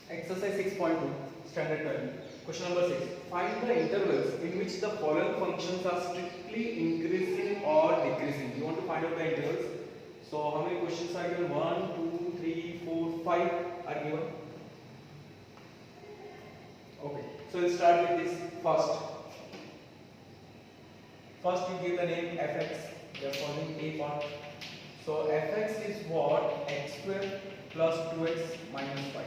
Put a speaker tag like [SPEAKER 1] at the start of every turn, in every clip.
[SPEAKER 1] Exercise 6.2, Standard 12. Question number 6. Find the intervals in which the following functions are strictly increasing or decreasing. You want to find out the intervals. So, how many questions are given? 1, 2, 3, 4, 5 are given. Okay. So, we'll start with this first. First, you give the name fx. We are following a part. So, fx is what? X square plus 2x minus 5.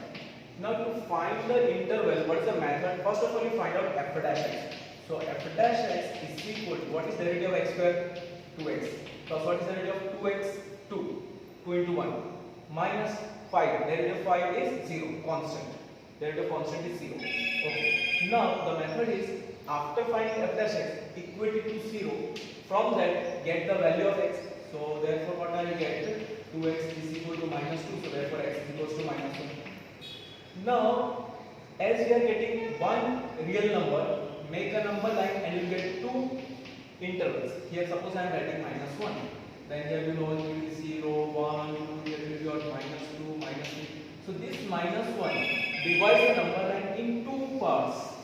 [SPEAKER 1] Now to find the interval, what is the method? First of all, you find out f dash x. So f dash x is equal to, what is the derivative of x square? 2x. Plus what is the derivative of 2x? 2. 2 into 1. Minus 5. Derivative of 5 is 0. Constant. Derivative of constant is 0. Okay. Now the method is, after finding f dash x equated to 0, from that get the value of x. So therefore what I will get? 2x is equal to minus 2. So therefore x is equal to minus 1. Now, as we are getting one real number, make a number line and you get two intervals. Here suppose I am writing minus 1. Then here you know it will be 0, 1, 2, here will be your minus 2, minus 3. So this minus 1 divides the number line in two parts.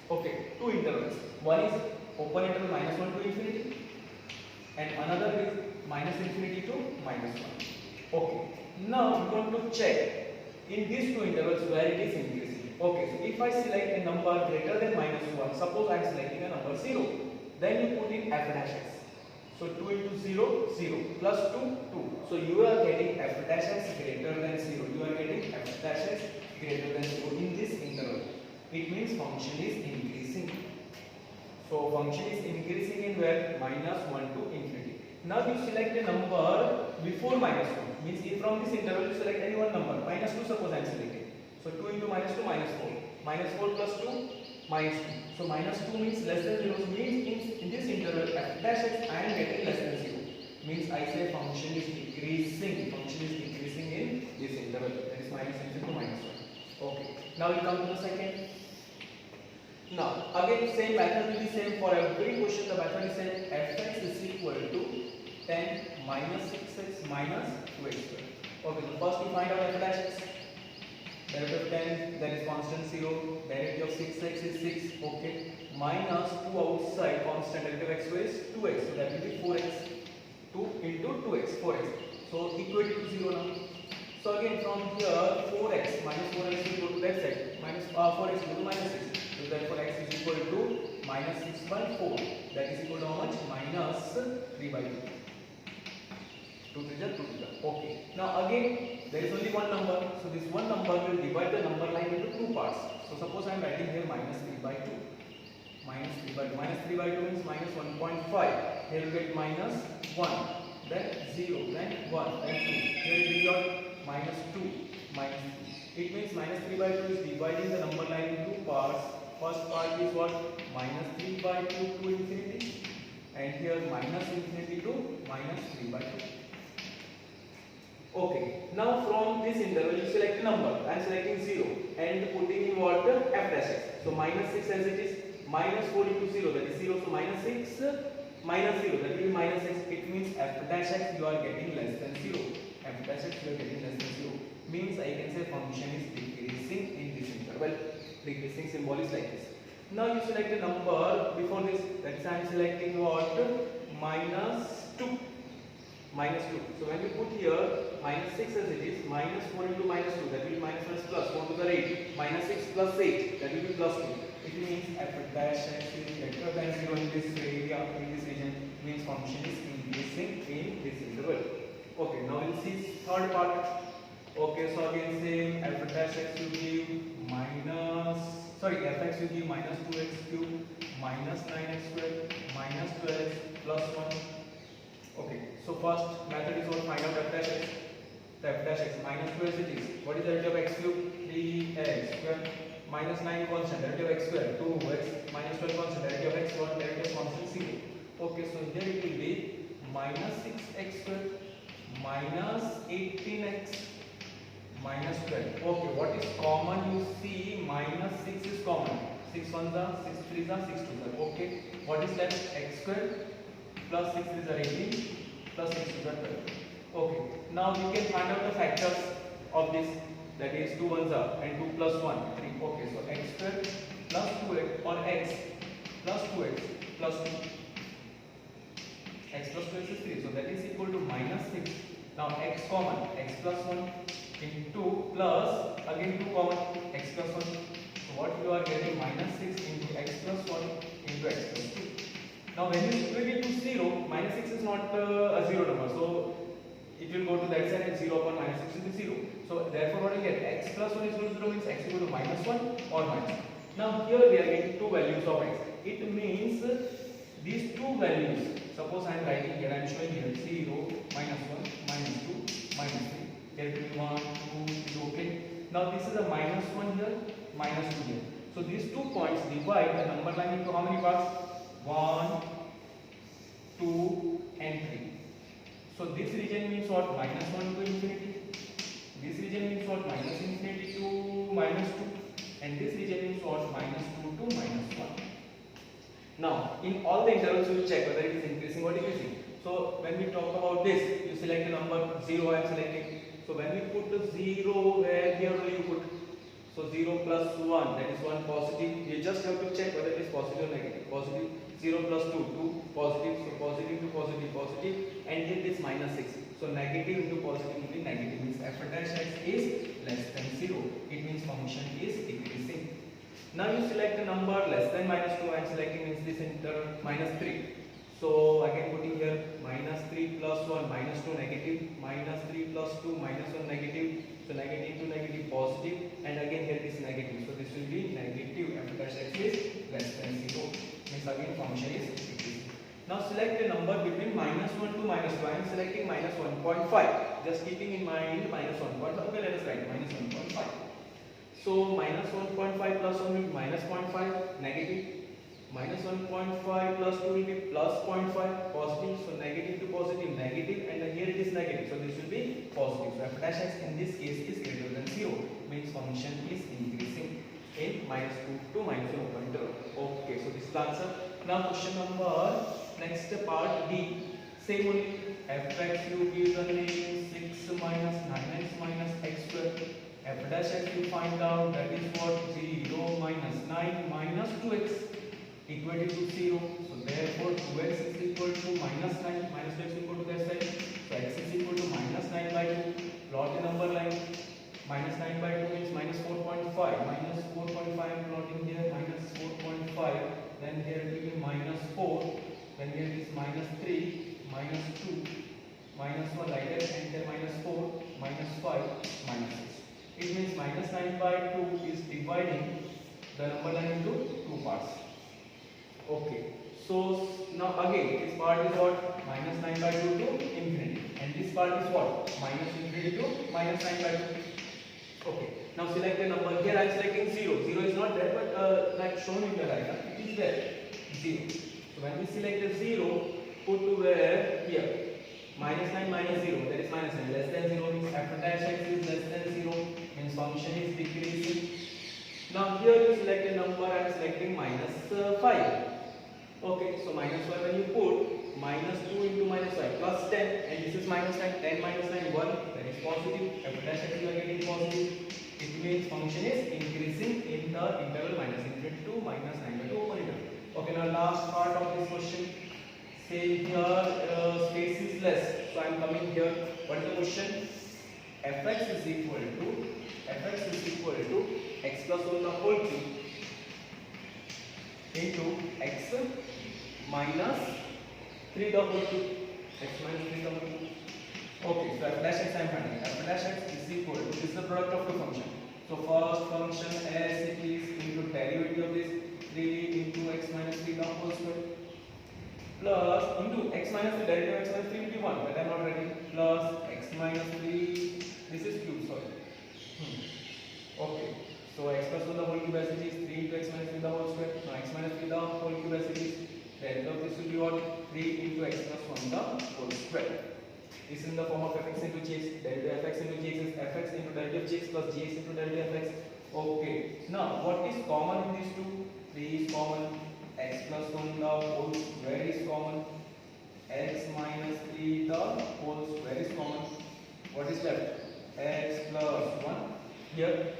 [SPEAKER 1] Okay, two intervals. One is open interval minus 1 to infinity and another is minus infinity to minus 1. Okay. Now we want to check in these two intervals where it is increasing. Okay, so if I select a number greater than minus 1, suppose I am selecting a number 0, then you put in f dash x. So 2 into 0, 0, plus 2, 2. So you are getting f dash x greater than 0. You are getting f dash x greater than 0 in this interval. It means function is increasing. So function is increasing in where? Minus 1 to infinity. Now you select a number before minus 1. Means if from this interval you select any one number, minus 2 suppose I am selecting. So 2 into minus 2, minus 4. Minus 4 plus 2, minus 2. So minus 2 means less than 0. Means in this interval f dash x I am getting less than 0. Means I say function is decreasing. Function is decreasing in this interval. That is minus infinity to minus 1. Okay. Now we come to the second. Now again same method will be same for every question. The method is same. Fx is equal to 10 minus 6x minus 2x square. Okay, so first we find out f dash x. Derivative of 10, that is constant 0. Derivative of 6x is 6. Okay, minus 2 outside, constant derivative of x square is 2x. So that will be 4x. 2 into 2x, 4x. So equal to 0 now. So again from here 4x minus 4x will go to left side. Minus 4x will go to minus 6. So therefore x is equal to minus 6 by 4. That is equal to how much? Minus 3 by 2. 2 to the 2 to the. Okay. Now again there is only one number. So this one number will divide the number line into two parts. So suppose I am writing here minus 3 by 2. Minus 3 by 2. Minus 3 by 2 means minus 1.5. Here you get minus 1. Then 0. Then 1. Then 2. Here will be your minus 2. Minus 2. It means minus 3 by 2 is dividing the number line into two parts. First part is what? Minus 3 by 2 to infinity. And here minus infinity to minus 3 by 2. Okay, now from this interval you select a number. I am selecting 0 and putting in what? F dash x. So minus 6 as it is, minus 4 into 0, that is 0. So minus 6 minus 0, that will be minus x. It means f dash x you are getting less than 0. F dash x you are getting less than 0. Means I can say function is decreasing in this interval. Decreasing symbol is like this. Now you select a number before this, that is I am selecting what? Minus 2. Minus 2. So when you put here minus 6 as it is, minus 4 into minus 2, that will be minus plus 4 to the 8. Minus 6 plus 8, that will be plus 2. It means f dash x is greater than 0 in this area, in this region. Means function is increasing in this interval. Okay, now we'll see third part. Okay, so again same, f dash x you give minus, fx you give minus 2x cube, minus 9x square, minus 12x plus 1. Okay, so first method is what? Find out f dash x. The f dash x minus 2 as it is. What is the derivative of x cube? 3x square. Minus 9 constant, derivative of x square 2x. Minus 12 constant, derivative of x what? Derivative of constant 0. Okay, so here it will be minus 6x square minus 18x minus 12. Okay, what is common? You see minus 6 is common. 6 ones are 6 3s are 6 2s are. Okay, what is left? X square plus 6 3s are 18 plus 6 2s are 12. Okay, now you can find out the factors of this. that is 2 ones are and 2 plus 1 3. Okay, so x square plus 2x or x plus 2x plus 2, x plus 2x is 3, so that is equal to minus 6. Now x common, x plus 1 into plus again 2 common, x plus 1. So what you are getting, minus 6 into x plus 1 into x plus 2. Now when you equate it to 0, minus 6 is not a 0 number, so it will go to that side and 0 upon minus 6 will be 0. So therefore what you get, x plus 1 is equal to 0 means x equal to minus 1 or minus 1. Now here we are getting two values of x. It means these two values, suppose I am writing here, I am showing here 0, minus 1, minus 2, minus 3. Here it will be 1, 2, 3, okay. Now this is a minus 1 here, minus 2 here. So these 2 points divide the number line into how many parts? 1, 2 and 3. So this region means what? Minus 1 to infinity. This region means what? Minus infinity to minus 2. And this region means what? Minus 2 to minus 1. Now, in all the intervals you will check whether it is increasing or decreasing. So when we talk about this, you select the number 0, I am selecting. So when we put the 0, where here will you put? So 0 plus 1, that is 1 positive. You just have to check whether it is positive or negative. Positive. 0 plus 2, 2 positive. So positive to positive, positive. And here this minus 6. So negative into positive will be negative. Means f dash x is less than 0. It means function is decreasing. Now you select the number less than minus 2. I am selecting means this interval minus 3. So again putting here minus 3 plus 1 minus 2 negative, minus 3 plus 2 minus 1 negative. So negative to negative positive, and again here it is negative. So this will be negative f dash x is less than 0. Means again function is decreasing. Now select a number between minus 1 to minus 2. I am selecting minus 1.5. Just keeping in mind minus 1.5. Okay, let us write minus 1.5. So minus 1.5 plus 1 will be minus 0.5, negative. Minus 1.5 plus 2 will be plus 0.5, positive. So negative to positive, negative, and here it is negative. So this will be positive. So f dash x in this case is greater than 0. Means function is increasing in minus 2 to minus 1 open interval. Okay, so this is the answer. Now question number, next part D. Same only. F x you give the name 6 minus 9x minus x square. F dash x you find out, that is what? 0 minus 9 minus 2x. Equate it to 0. So therefore 2x is equal to minus 9, minus 2x is equal to that side. So x is equal to minus 9 by 2. Plot the number line. Minus 9 by 2 means minus 4.5. Minus 4.5 I am plotting here, minus 4.5. Then here it will be minus 4. Then here it is minus 3, minus 2, minus 1 like that, and then minus 4, minus 5, minus 6. It means minus 9 by 2 is dividing the number line into two parts. Okay, so now again this part is what? Minus 9 by 2 to infinity, and this part is what? Minus infinity to minus 9 by 2. Okay, now select the number. Here I am selecting 0. 0 is not there, but like shown in the diagram, it is there. 0. So when we select the 0, put to where? Here. Minus 9 minus 0, that is minus 9. Less than 0 means f dash x is less than 0, means function is decreasing. Now here you select a number. I am selecting minus 5. Okay, so minus 5 when you put minus 2 into minus 5 plus 10, and this is minus 9, 10 minus 9, 1, that is positive. F dash x you are getting positive. It means function is increasing in the interval minus infinity to minus 9 by 2 open interval. Okay, now last part of this question. Say here space is less. So I am coming here. What is the question? Fx is equal to x plus 1 the whole cube into x minus 3 the whole cube. X minus 3 the whole cube. Okay, so f dash x I am finding. F dash x is equal to, this is the product of the function. So first function as it is into derivative of this 3 into x minus 3 the whole square plus into x minus 3, derivative of x minus 3 will be 1, but I am not writing, plus x minus 3, this is cube, sorry. Okay, so x plus 1 the whole cube as it is, 3 into x minus 3 the whole square. Now x minus 3 the whole cube as it is, derivative of this will be what? 3 into x plus 1 the whole square. This is in the form of fx into gx. Derivative of fx into gx is fx into derivative of gx plus gx into derivative of fx. Okay, now what is common in these two? 3 is common, x plus 1 the whole square is common, x minus 3 the whole square is common. What is left? X plus 1 here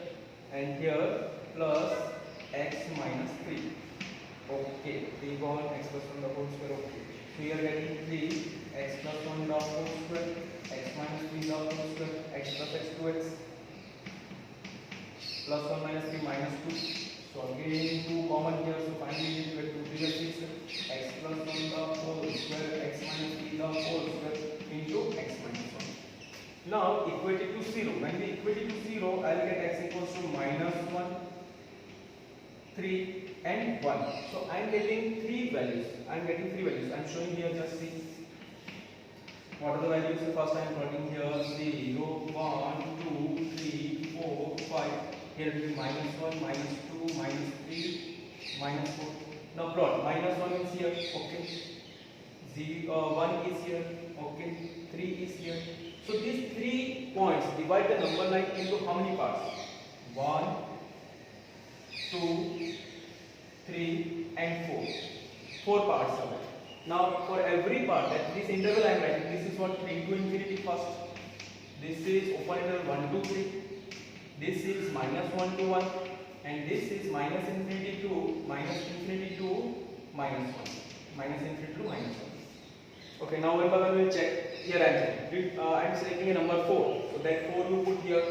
[SPEAKER 1] and here plus x minus 3. Okay, 3 gone, x plus 1 the whole square. Okay, so you are getting 3 x plus 1 the whole square, x minus 3 the whole square, x plus x 2x plus 1 minus 3 minus 2. So again 2 common here, so finally you get 2 3 is 6, x plus 1 the whole square, x minus 3 the whole square into x minus 1. Now equate it to 0. When we equate it to 0, I will get x equals to minus 1, 3 and 1. So I am getting 3 values. I am getting 3 values. I am showing here, just see. What are the values? First I am plotting here 0, 1, 2, 3, 4, 5. Here it will be minus 1, minus 2, minus 3, minus 4. Now plot. Minus 1 is here. Okay. 1 is here. Okay. 3 is here. So these 3 points divide the number line into how many parts? 1, 2, 3 and 4. 4 parts of it. Now for every part, at this interval I am writing, this is what 3 to infinity first. This is open interval 1 to 3. This is minus 1 to 1. And this is minus infinity to minus infinity to minus 1. Minus infinity to minus 1. Okay, now one by one we will check. Here I am selecting a number 4. So that 4 you put here.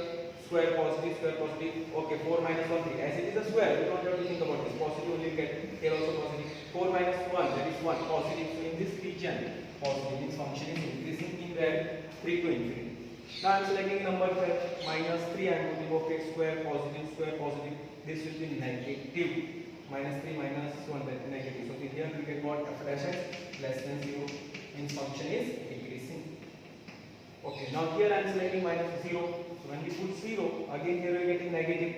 [SPEAKER 1] Square positive, square positive. Okay, 4 minus 1, 3. As it is a square, we don't have to think about this. Positive only get. Here also positive. 4 minus 1, that is 1. Positive. So in this region, positive means function is increasing in red 3 to infinity. Now I am selecting number 12. Minus 3 I am putting. Okay, square positive, square positive. This will be negative. Minus 3 minus 1, that is negative. So here we get what? F dash x less than 0. Means function is decreasing. Okay, now here I am selecting minus 0. So when we put 0, again here we are getting negative.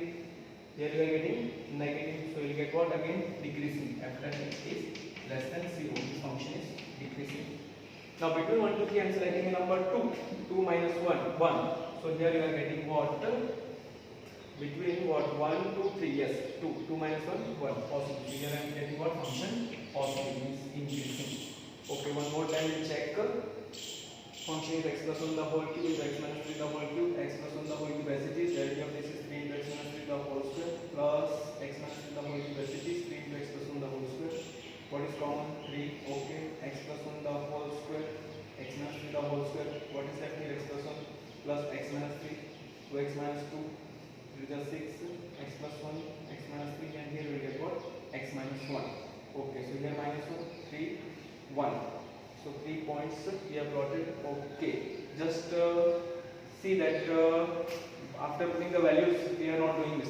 [SPEAKER 1] Here we are getting negative. So you will get what? Again decreasing. F dash x is less than 0. This function is decreasing. Now between 1 to 3 I am selecting a number 2. 2 minus 1, 1. So here you are getting what? Between what? 1 to 3. Yes, 2. 2 minus 1, 1. Positive. So here I am getting what? Function positive means increasing. Okay, one more time we'll check. Function is x plus 1 the whole cube into x minus 3 the whole cube, x plus 1 the whole cube as it is, derivative of this is 3 into x minus 3 the whole square plus x minus 3 the whole cube as it is, 3 into x plus 1 the whole square. What is common? 3. Okay, x plus 1 the whole square, x minus 3 the whole square. What is left here? X plus 1 plus x minus 3, 2x minus 2, it is 6, x plus 1, x minus 3, and here we get what? X minus 1. Okay, so here minus 1, 3, 1. So 3 points we have plotted. Okay, just see that after putting the values we are not doing